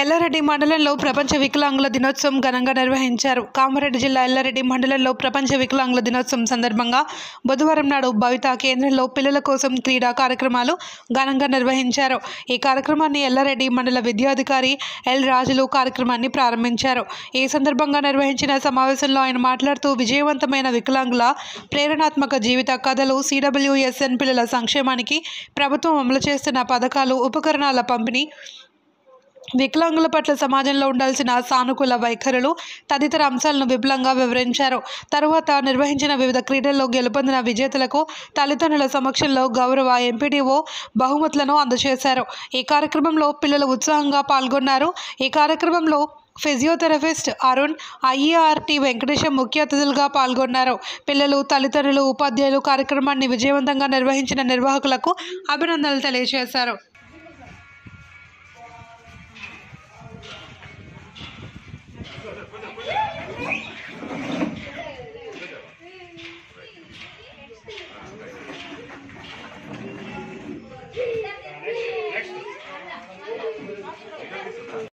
ఎల్లారెడ్డి మండలంలో ప్రపంచ వికలాంగుల దినోత్సవం ఘనంగా నిర్వహించారు. కామారెడ్డి జిల్లా ఎల్లారెడ్డి మండలంలో ప్రపంచ వికలాంగుల దినోత్సవం సందర్భంగా బుధవారం నాడు భవిత కేంద్రంలో పిల్లల కోసం క్రీడా కార్యక్రమాలు ఘనంగా నిర్వహించారు. ఈ కార్యక్రమాన్ని ఎల్లారెడ్డి మండల విద్యాధికారి ఎల్ రాజులు కార్యక్రమాన్ని ప్రారంభించారు. ఈ సందర్భంగా నిర్వహించిన సమావేశంలో ఆయన మాట్లాడుతూ విజయవంతమైన వికలాంగుల ప్రేరణాత్మక జీవిత కథలు, CWSN పిల్లల సంక్షేమానికి ప్రభుత్వం అమలు చేస్తున్న పథకాలు, ఉపకరణాల పంపిణీ, వికలాంగుల పట్ల సమాజంలో ఉండాల్సిన సానుకూల వైఖరులు తదితర అంశాలను విపులంగా వివరించారు. తరువాత నిర్వహించిన వివిధ క్రీడల్లో గెలుపొందిన విజేతలకు తల్లిదండ్రుల సమక్షంలో గౌరవ ఎంపీడీఓ బహుమతులను అందజేశారు. ఈ కార్యక్రమంలో పిల్లలు ఉత్సాహంగా పాల్గొన్నారు. ఈ కార్యక్రమంలో ఫిజియోథెరపిస్ట్ అరుణ్, IART వెంకటేశం ముఖ్య అతిథులుగా పాల్గొన్నారు. పిల్లలు, తల్లిదండ్రులు, ఉపాధ్యాయులు కార్యక్రమాన్ని విజయవంతంగా నిర్వహించిన నిర్వాహకులకు అభినందనలు తెలియజేశారు.